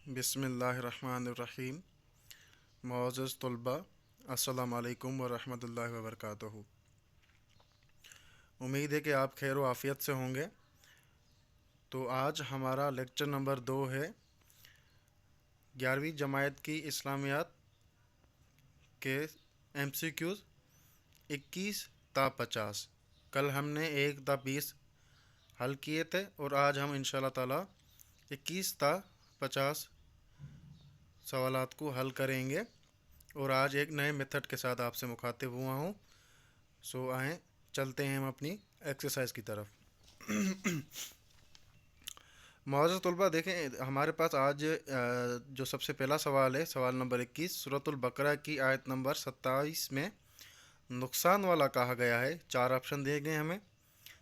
بسم اللہ الرحمن الرحیم۔ معزز طلباء، السلام علیکم ورحمۃ اللہ وبرکاتہ۔ امید ہے کہ آپ خیر و عافیت سے ہوں گے۔ تو آج ہمارا لیکچر نمبر 2 ہے 11ویں جماعت کی اسلامیات کے ایم سی کیوز 21 تا 50۔ کل ہم نے 1 تا 20 حل کیے تھے اور آج ہم ان شاء اللہ تعالیٰ 21 تا 50 سوالات کو حل کریں گے، اور آج ایک نئے میتھڈ کے ساتھ آپ سے مخاطب ہوا ہوں۔ سو آئیں چلتے ہیں ہم اپنی ایکسرسائز کی طرف۔ معزز طلباء، دیکھیں ہمارے پاس آج جو سب سے پہلا سوال ہے، سوال نمبر 21 سورۃ البقرہ کی آیت نمبر 27 میں نقصان والا کہا گیا ہے۔ 4 آپشن دیے گئے ہمیں: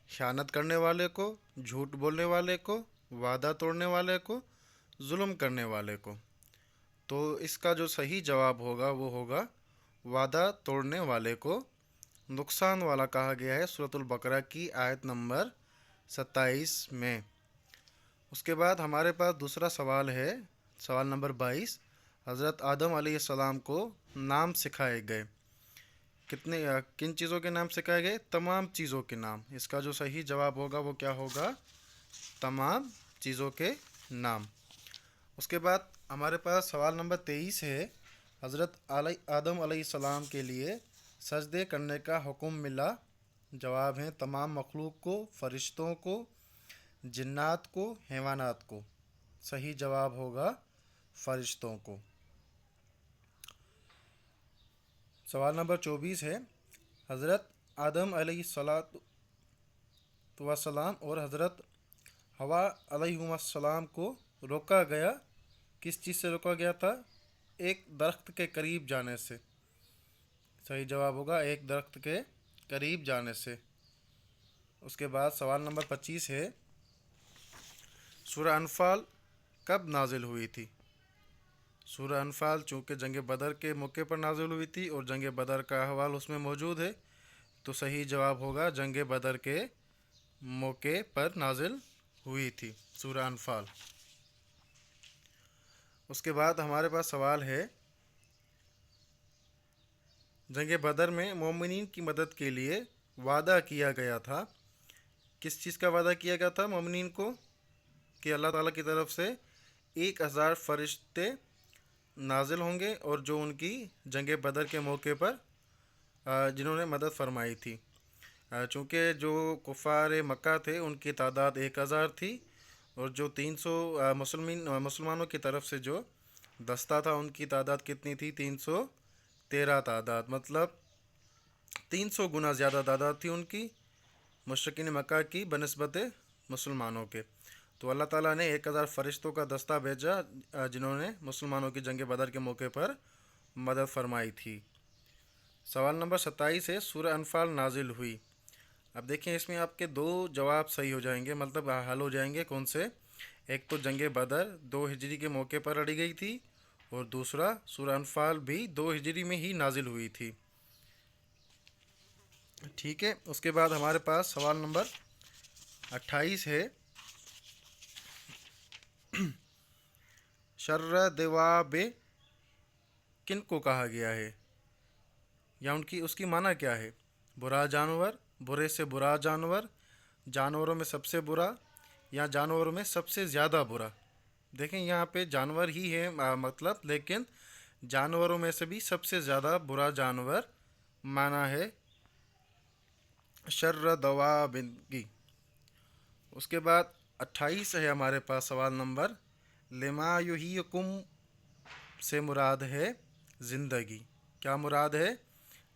خیانت کرنے والے کو، جھوٹ بولنے والے کو، وعدہ توڑنے والے کو، ظلم کرنے والے کو۔ تو اس کا جو صحیح جواب ہوگا وہ ہوگا وعدہ توڑنے والے کو نقصان والا کہا گیا ہے سورۃ البقرہ کی آیت نمبر 27 میں۔ اس کے بعد ہمارے پاس دوسرا سوال ہے، سوال نمبر 22 حضرت آدم علیہ السلام کو نام سکھائے گئے۔ کن چیزوں کے نام سکھائے گئے؟ تمام چیزوں کے نام۔ اس کا جو صحیح جواب ہوگا وہ کیا ہوگا؟ تمام چیزوں کے نام۔ اس کے بعد ہمارے پاس سوال نمبر 23 ہے، حضرت آدم علیہ السلام کے لیے سجدے کرنے کا حکم ملا۔ جواب ہیں تمام مخلوق کو، فرشتوں کو، جنات کو، حیوانات کو۔ صحیح جواب ہوگا فرشتوں کو۔ سوال نمبر 24 ہے، حضرت آدم علیہ السلام اور حضرت حوا علیہ السلام کو روکا گیا، کس چیز سے روکا گیا تھا؟ ایک درخت کے قریب جانے سے۔ صحیح جواب ہوگا ایک درخت کے قریب جانے سے۔ اس کے بعد سوال نمبر 25 ہے، سورہ انفال کب نازل ہوئی تھی؟ سورہ انفال چونکہ جنگ بدر کے موقع پر نازل ہوئی تھی اور جنگ بدر کا احوال اس میں موجود ہے، تو صحیح جواب ہوگا جنگ بدر کے موقع پر نازل ہوئی تھی سورہ انفال۔ اس کے بعد ہمارے پاس سوال ہے، جنگ بدر میں مومنین کی مدد کے لیے وعدہ کیا گیا تھا، کس چیز کا وعدہ کیا گیا تھا مومنین کو؟ کہ اللہ تعالیٰ کی طرف سے 1000 فرشتے نازل ہوں گے، اور جو ان کی جنگ بدر کے موقع پر جنہوں نے مدد فرمائی تھی۔ چونکہ جو کفار مکہ تھے ان کی تعداد 1000 تھی، اور جو 300 مسلمانوں کی طرف سے جو دستہ تھا ان کی تعداد کتنی تھی؟ 313 تعداد، مطلب 300 گنا زیادہ تعداد تھی ان کی مشرکین مکہ کی بنسبت مسلمانوں کے۔ تو اللہ تعالیٰ نے 1000 فرشتوں کا دستہ بھیجا جنہوں نے مسلمانوں کی جنگ بدر کے موقع پر مدد فرمائی تھی۔ سوال نمبر 27 ہے، سورہ انفال نازل ہوئی۔ اب دیکھیں اس میں آپ کے 2 جواب صحیح ہو جائیں گے، مطلب حل ہو جائیں گے۔ کون سے؟ ایک تو جنگ بدر 2 ہجری کے موقع پر لڑی گئی تھی، اور دوسرا سورہ انفال بھی 2 ہجری میں ہی نازل ہوئی تھی۔ ٹھیک ہے۔ اس کے بعد ہمارے پاس سوال نمبر 28 ہے، شر دواب کن کو کہا گیا ہے، یا اس کی معنی کیا ہے؟ برا جانور، برے سے برا جانور، جانوروں میں سب سے برا، یا جانوروں میں سب سے زیادہ برا۔ دیکھیں یہاں پہ جانور ہی ہے مطلب، لیکن جانوروں میں سے بھی سب سے زیادہ برا جانور معنی ہے شر دواب کی۔ اس کے بعد 28 ہے ہمارے پاس سوال نمبر، لما یحییکم سے مراد ہے زندگی۔ کیا مراد ہے؟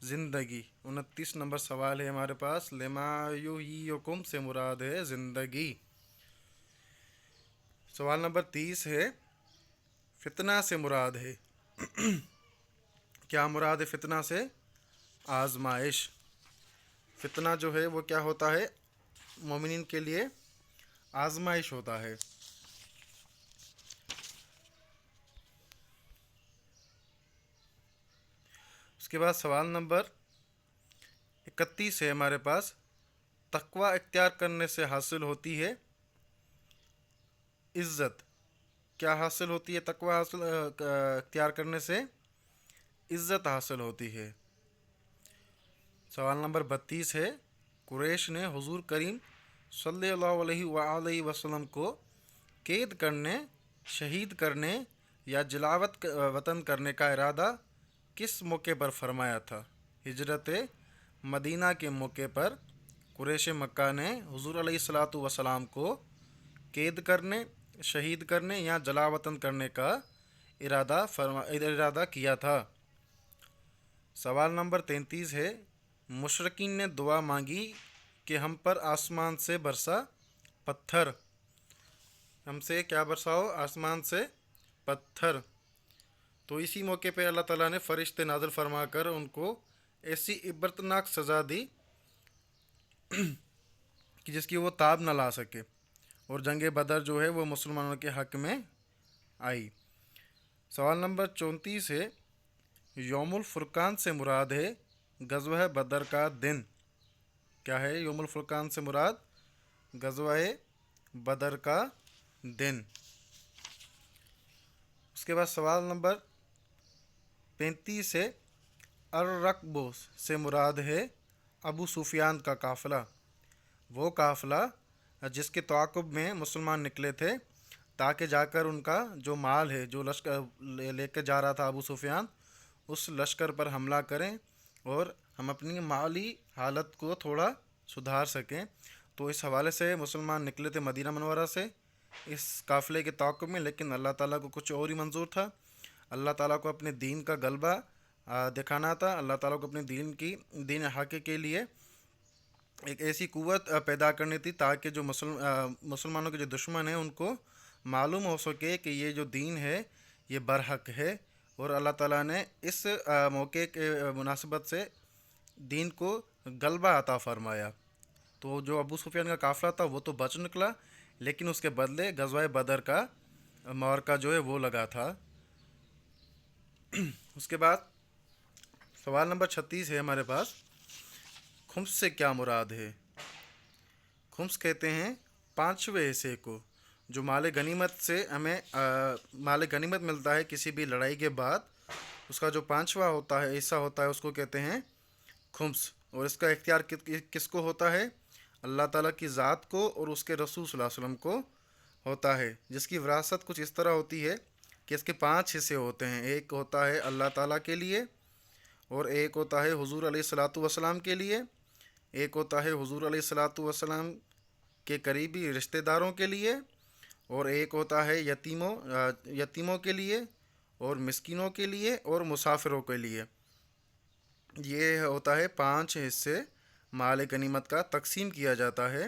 زندگی۔ 29 نمبر سوال ہے ہمارے پاس، لما یحییکم سے مراد ہے زندگی۔ سوال نمبر 30 ہے، فتنہ سے مراد ہے کیا مراد ہے فتنہ سے؟ آزمائش۔ فتنہ جو ہے وہ کیا ہوتا ہے؟ مومنین کے لیے آزمائش ہوتا ہے۔ اس کے بعد سوال نمبر 31 ہے ہمارے پاس، تقوی اختیار کرنے سے حاصل ہوتی ہے عزت، کیا حاصل ہوتی ہے تقوی حاصل اختیار کرنے سے؟ عزت حاصل ہوتی ہے۔ سوال نمبر 32 ہے، قریش نے حضور کریم صلی اللہ علیہ وآلہ وسلم کو قید کرنے، شہید کرنے یا جلاوط وطن کرنے کا ارادہ کس موقع پر فرمایا تھا؟ ہجرت مدینہ کے موقع پر قریش مکہ نے حضور علیہ الصلاۃ والسلام کو قید کرنے، شہید کرنے یا جلا وطن کرنے کا ارادہ کیا تھا۔ سوال نمبر 33 ہے، مشرکین نے دعا مانگی کہ ہم پر آسمان سے برسا پتھر، ہم سے کیا برساؤ؟ آسمان سے پتھر۔ تو اسی موقع پہ اللہ تعالیٰ نے فرشتے نازل فرما کر ان کو ایسی عبرتناک سزا دی کہ جس کی وہ تاب نہ لا سکے، اور جنگ بدر جو ہے وہ مسلمانوں کے حق میں آئی۔ سوال نمبر 34 ہے، یوم الفرقان سے مراد ہے غزوہ بدر کا دن، کیا ہے یوم الفرقان سے مراد؟ غزوہ بدر کا دن۔ اس کے بعد سوال نمبر 35 ہے، الرقب سے مراد ہے ابو سفیان کا قافلہ، وہ قافلہ جس کے تعاقب میں مسلمان نکلے تھے تاکہ جا کر ان کا جو مال ہے، جو لشکر لے کے جا رہا تھا ابو سفیان، اس لشکر پر حملہ کریں اور ہم اپنی مالی حالت کو تھوڑا سدھار سکیں۔ تو اس حوالے سے مسلمان نکلے تھے مدینہ منورہ سے اس قافلے کے تعاقب میں، لیکن اللہ تعالیٰ کو کچھ اور ہی منظور تھا۔ اللہ تعالیٰ کو اپنے دین کا غلبہ دکھانا تھا، اللہ تعالیٰ کو اپنے دین حق کے لیے ایک ایسی قوت پیدا کرنی تھی تاکہ جو مسلمانوں کے جو دشمن ہیں ان کو معلوم ہو سکے کہ یہ جو دین ہے یہ برحق ہے، اور اللہ تعالیٰ نے اس موقع کے مناسبت سے دین کو غلبہ عطا فرمایا۔ تو جو ابو سفیان کا قافلہ تھا وہ تو بچ نکلا، لیکن اس کے بدلے غزوہ بدر کا معرکہ جو ہے وہ لگا تھا۔ اس کے بعد سوال نمبر 36 ہے ہمارے پاس، خمس سے کیا مراد ہے؟ خمس کہتے ہیں پانچویں حصے کو، جو مال غنیمت سے ہمیں مال غنیمت ملتا ہے کسی بھی لڑائی کے بعد، اس کا جو پانچواں ہوتا ہے حصہ ہوتا ہے اس کو کہتے ہیں خمس، اور اس کا اختیار کس کو ہوتا ہے؟ اللہ تعالیٰ کی ذات کو اور اس کے رسول صلی اللہ علیہ وسلم کو ہوتا ہے، جس کی وراثت کچھ اس طرح ہوتی ہے کہ اس کے 5 حصے ہوتے ہیں۔ ایک ہوتا ہے اللہ تعالیٰ کے لیے، اور ایک ہوتا ہے حضور علیہ الصلاۃ والسلام کے لیے، ایک ہوتا ہے حضور علیہ الصلاۃ والسلام کے قریبی رشتہ داروں کے لیے، اور ایک ہوتا ہے یتیموں کے لیے اور مسکینوں کے لیے اور مسافروں کے لیے۔ یہ ہوتا ہے 5 حصے مال غنیمت کا تقسیم کیا جاتا ہے۔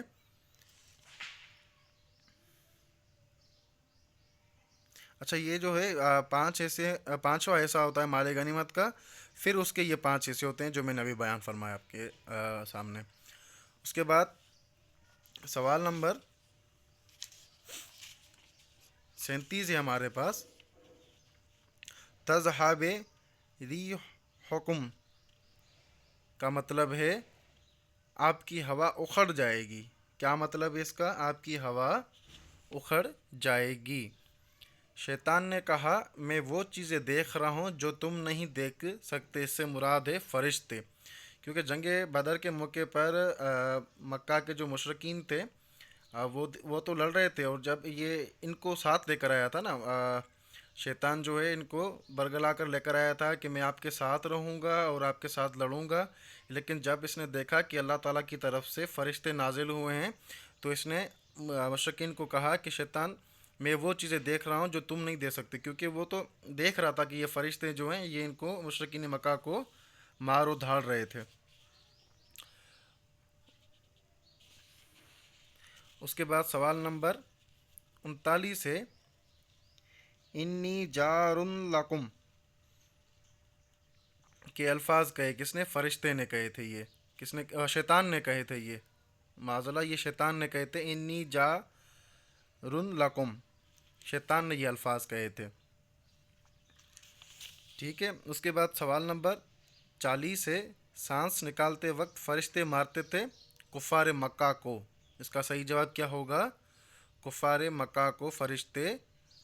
اچھا، یہ جو ہے 5 حصے، 5واں حصہ ہوتا ہے مال غنیمت کا، پھر اس کے یہ 5 حصے ہوتے ہیں جو میں نے ابھی بیان فرمایا آپ کے سامنے۔ اس کے بعد سوال نمبر 37 ہے ہمارے پاس، تذہاب ریحکم کا مطلب ہے آپ کی ہوا اکھڑ جائے گی۔ کیا مطلب ہے اس کا؟ آپ کی ہوا اکھڑ جائے گی۔ شیطان نے کہا میں وہ چیزیں دیکھ رہا ہوں جو تم نہیں دیکھ سکتے، اس سے مراد ہے فرشتے، کیونکہ جنگ بدر کے موقع پر مکہ کے جو مشرکین تھے وہ تو لڑ رہے تھے، اور جب یہ ان کو ساتھ لے کر آیا تھا نا، شیطان جو ہے ان کو برگلا کر لے کر آیا تھا کہ میں آپ کے ساتھ رہوں گا اور آپ کے ساتھ لڑوں گا، لیکن جب اس نے دیکھا کہ اللہ تعالیٰ کی طرف سے فرشتے نازل ہوئے ہیں تو اس نے مشرکین کو کہا کہ شیطان میں وہ چیزیں دیکھ رہا ہوں جو تم نہیں دیکھ سکتے، کیونکہ وہ تو دیکھ رہا تھا کہ یہ فرشتے جو ہیں یہ ان کو مشرکین مکہ کو مار و دھاڑ رہے تھے۔ اس کے بعد سوال نمبر 39 ہے، انی جار لکم کے الفاظ کہے کس نے؟ فرشتے نے کہے تھے۔ یہ کس نے؟ شیطان نے کہے تھے۔ یہ معاذ اللہ یہ شیطان نے کہے تھے، انی جار لکم، شیطان نے یہ الفاظ کہے تھے۔ ٹھیک ہے۔ اس کے بعد سوال نمبر 40 ہے، سانس نکالتے وقت فرشتے مارتے تھے کفار مکہ کو، اس کا صحیح جواب کیا ہوگا؟ کفار مکہ کو فرشتے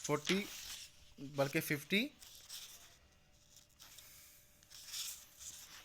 50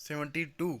72।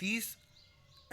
30